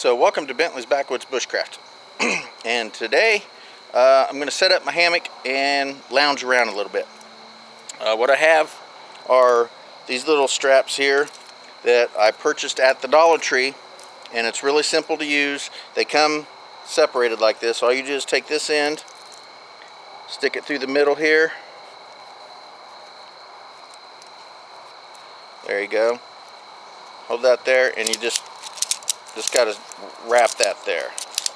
So welcome to Bentley's Backwoods Bushcraft. And today I'm going to set up my hammock and lounge around a little bit. What I have are these little straps here that I purchased at the Dollar Tree, and it's really simple to use. They come separated like this. All you do is take this end, stick it through the middle here. There you go. Hold that there, and you just got to wrap that there.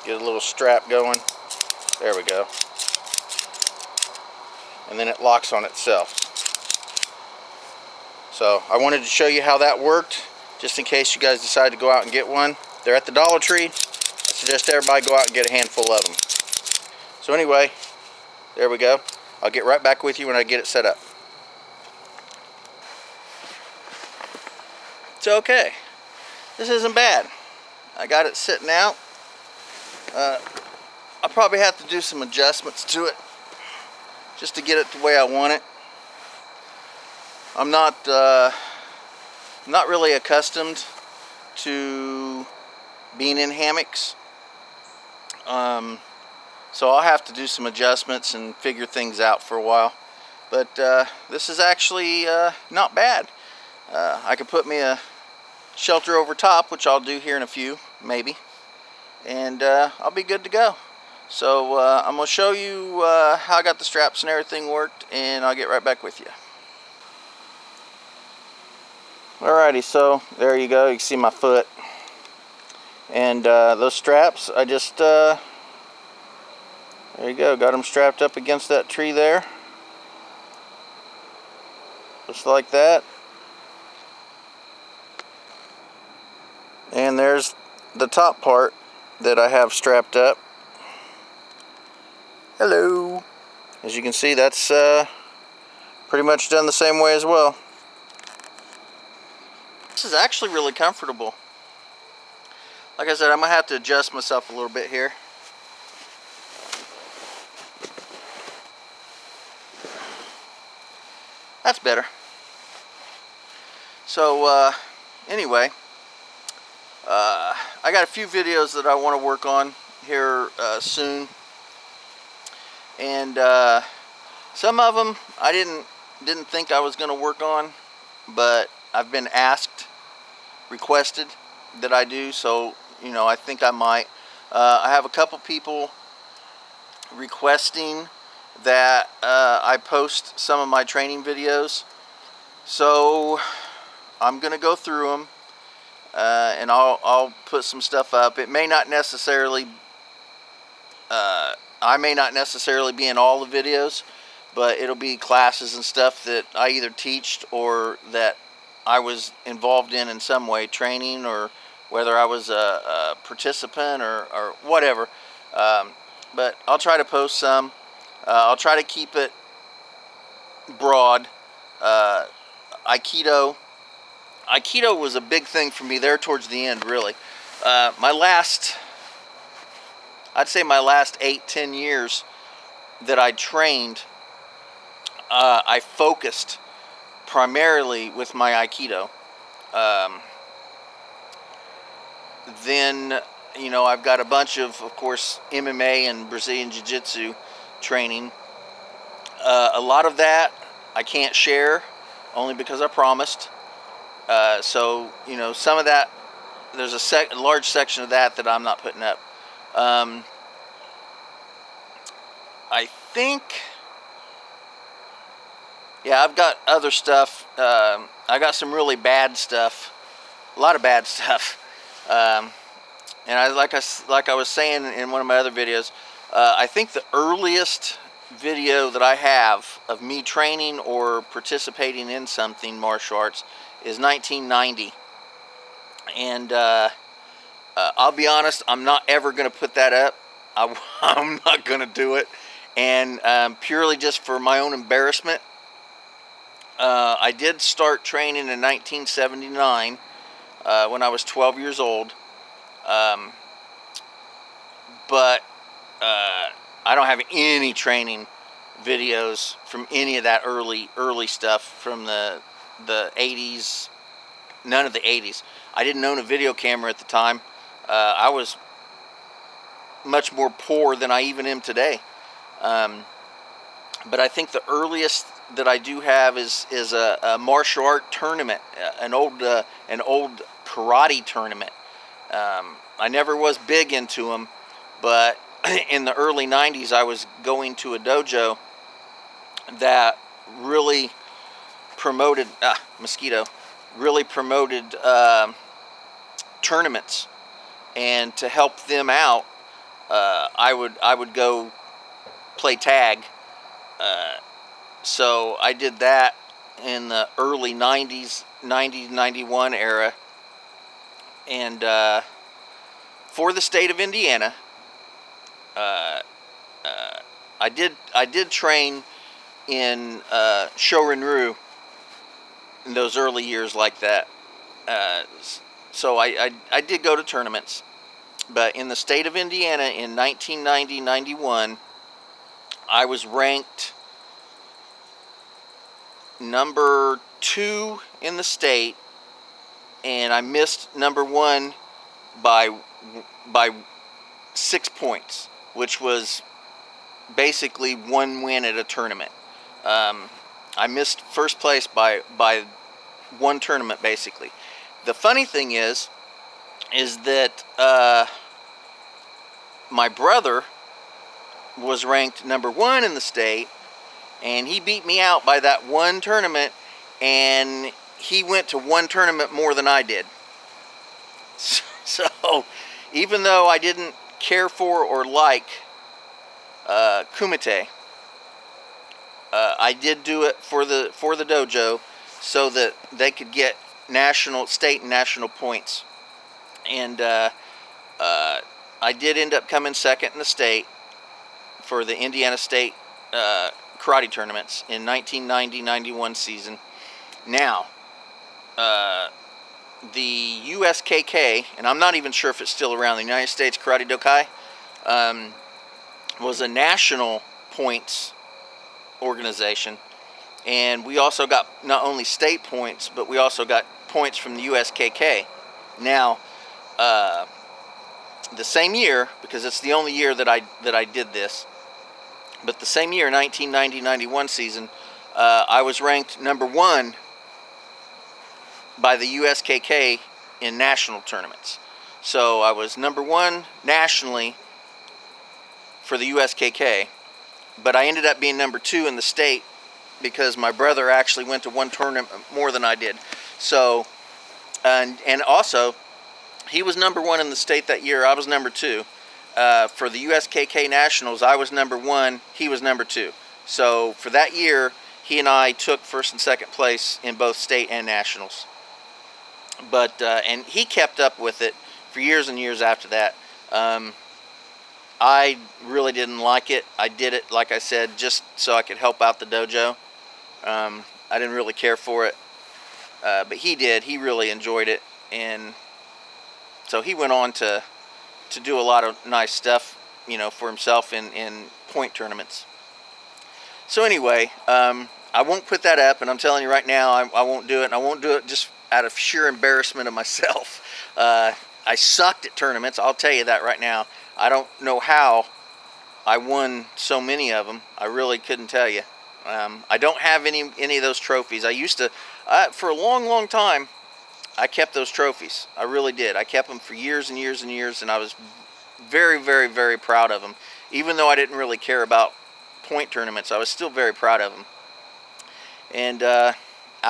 Get a little strap going. There we go. And then it locks on itself. So I wanted to show you how that worked, just in case you guys decide to go out and get one. They're at the Dollar Tree. I suggest everybody go out and get a handful of them. So anyway, there we go. I'll get right back with you when I get it set up. It's okay. This isn't bad. I got it sitting out. I'll probably have to do some adjustments to it just to get it the way I want it. I'm not really accustomed to being in hammocks, so I'll have to do some adjustments and figure things out for a while. But this is actually not bad. I could put me a shelter over top, which I'll do here in a few, maybe, and I'll be good to go. So I'm going to show you how I got the straps and everything worked, and I'll get right back with you. Alrighty, so there you go. You can see my foot. And those straps, I just, there you go, got them strapped up against that tree there. Just like that. And there's the top part that I have strapped up. Hello. As you can see, that's pretty much done the same way as well. This is actually really comfortable. Like I said, I'm going to have to adjust myself a little bit here. That's better. So anyway, I got a few videos that I want to work on here soon, and some of them I didn't think I was going to work on, but I've been requested that I do, so you know, I think I might. I have a couple people requesting that I post some of my training videos, so I'm gonna go through them, and I'll put some stuff up. It may not necessarily, I may not necessarily be in all the videos, but it'll be classes and stuff that I either teached or that I was involved in some way, training, or whether I was a participant or whatever. But I'll try to post some. I'll try to keep it broad. Aikido was a big thing for me there towards the end, really. I'd say my last 8-10 years that I trained, I focused primarily with my Aikido. Then, you know, I've got a bunch of course, MMA and Brazilian Jiu-Jitsu training. A lot of that I can't share, only because I promised. So, you know, some of that, there's a large section of that I'm not putting up. I think, yeah, I've got other stuff. I got some really bad stuff, a lot of bad stuff. And like I was saying in one of my other videos, I think the earliest video that I have of me training or participating in something martial arts is 1990. And I'll be honest, I'm not ever going to put that up. I'm not going to do it. And purely just for my own embarrassment. I did start training in 1979 when I was 12 years old. But I don't have any training videos from any of that early stuff from the 80s. None of the 80s. I didn't own a video camera at the time. I was much more poor than I even am today. But I think the earliest that I do have is a martial art tournament, an old karate tournament. I never was big into them, but in the early 90s I was going to a dojo that really promoted really promoted tournaments, and to help them out, I would go play tag. So I did that in the early 90s, 91 era, and for the state of Indiana, I did train in Shorin-ryu in those early years like that. So I did go to tournaments, but in the state of Indiana in 1990-91, I was ranked number 2 in the state, and I missed number 1 by 6 points, which was basically 1 win at a tournament. I missed first place by 1 tournament, basically. The funny thing is that my brother was ranked number 1 in the state, and he beat me out by that 1 tournament, and he went to 1 tournament more than I did. So even though I didn't care for or like kumite, I did do it for the dojo so that they could get state and national points. And I did end up coming second in the state for the Indiana State karate tournaments in 1990-91 season. Now, the USKK, and I'm not even sure if it's still around, the United States Karate Dokai, was a national points organization, and we also got not only state points, but we also got points from the USKK. Now, the same year, because it's the only year that I did this, but the same year, 1990-91 season, I was ranked number 1 by the USKK in national tournaments. So I was number 1 nationally for the USKK, but I ended up being number 2 in the state because my brother actually went to 1 tournament more than I did. So, and also, he was number 1 in the state that year. I was number 2. For the USKK Nationals, I was number 1. He was number 2. So for that year, he and I took first and second place in both state and nationals. But and he kept up with it for years and years after that. I really didn't like it. I did it, like I said, just so I could help out the dojo. I didn't really care for it, but he did. He really enjoyed it, and so he went on to do a lot of nice stuff, you know, for himself in point tournaments. So anyway, I won't put that up, and I'm telling you right now, I won't do it, and I won't do it just out of sheer embarrassment of myself. I sucked at tournaments, I'll tell you that right now. I don't know how I won so many of them. I really couldn't tell you. I don't have any of those trophies. I used to, for a long time, I kept those trophies. I really did. I kept them for years and years and years, and I was very, very, very proud of them. Even though I didn't really care about point tournaments, I was still very proud of them. And I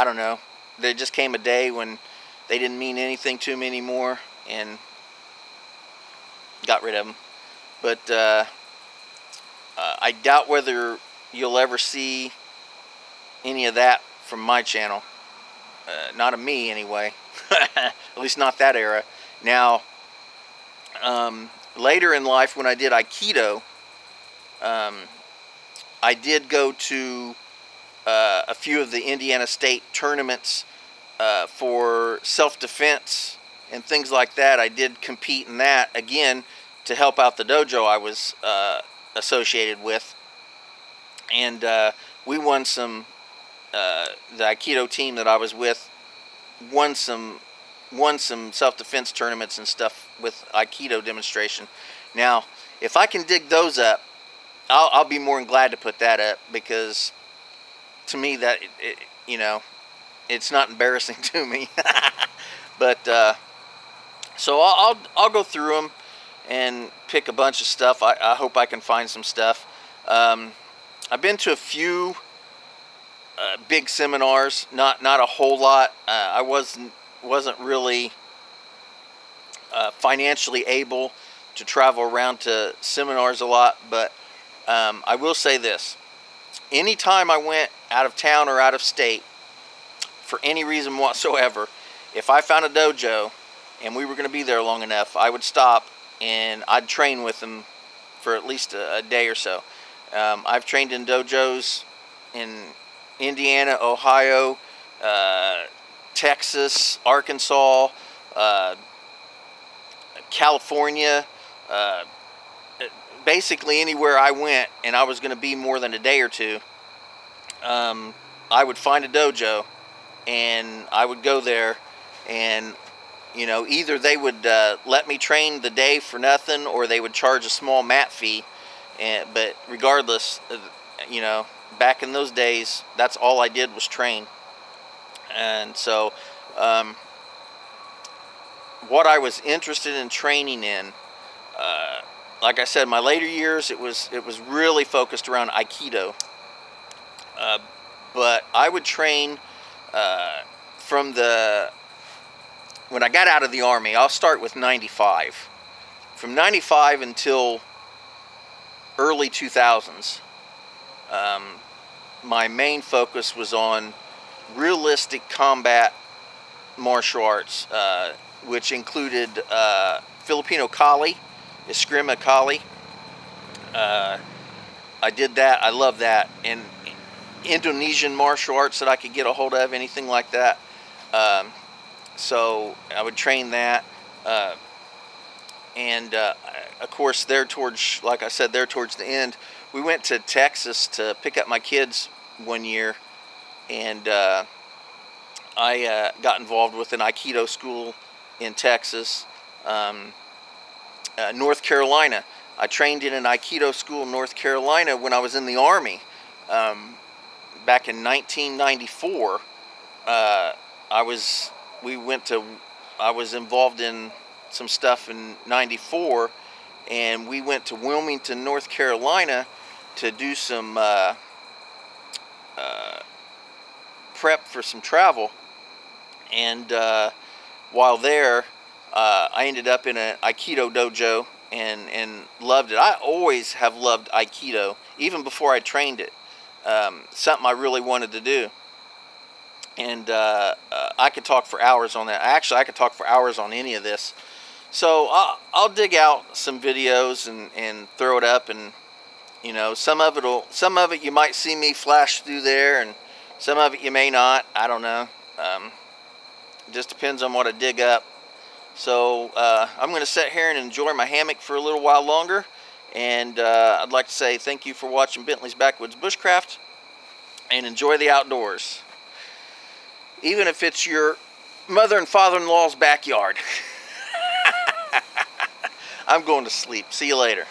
don't know. There just came a day when they didn't mean anything to me anymore, and got rid of them. But I doubt whether you'll ever see any of that from my channel. Not of me, anyway. At least not that era. Now, later in life, when I did Aikido, I did go to a few of the Indiana State tournaments for self-defense and things like that. I did compete in that, again, to help out the dojo I was associated with. And we won some, the Aikido team that I was with won some won some self-defense tournaments and stuff with Aikido demonstration. Now, if I can dig those up, I'll be more than glad to put that up, because to me that you know, it's not embarrassing to me. But so I'll go through them and pick a bunch of stuff. I hope I can find some stuff. I've been to a few big seminars, not a whole lot. I wasn't really financially able to travel around to seminars a lot, but I will say this: anytime I went out of town or out of state for any reason whatsoever, if I found a dojo and we were going to be there long enough, I would stop and I'd train with them for at least a day or so. I've trained in dojos in Indiana, Ohio, Texas, Arkansas, California, basically anywhere I went and I was going to be more than a day or two, I would find a dojo and I would go there, and you know, either they would let me train the day for nothing, or they would charge a small mat fee. But regardless, you know, back in those days, that's all I did was train. And so what I was interested in training in, like I said, my later years, it was really focused around Aikido. But I would train from when I got out of the Army. I'll start with 95. From 95 until early 2000s, my main focus was on realistic combat martial arts, which included Filipino Kali, Eskrima Kali. I did that. I love that. And Indonesian martial arts that I could get a hold of, anything like that. So I would train that. And of course, there towards, like I said, there towards the end, we went to Texas to pick up my kids one year, and I got involved with an Aikido school in Texas. North Carolina, I trained in an Aikido school in North Carolina when I was in the Army. Back in 1994, I was involved in some stuff in 94, and we went to Wilmington, North Carolina to do some prep for some travel. And while there, I ended up in an Aikido dojo and loved it. I always have loved Aikido, even before I trained it. Something I really wanted to do. And I could talk for hours on that. Actually, I could talk for hours on any of this. So I'll dig out some videos and throw it up, and you know, some of it you might see me flash through there, and some of it you may not. I don't know. It just depends on what I dig up. So I'm going to sit here and enjoy my hammock for a little while longer. And I'd like to say thank you for watching Bentley's Backwoods Bushcraft, and enjoy the outdoors. Even if it's your mother and father-in-law's backyard. I'm going to sleep. See you later.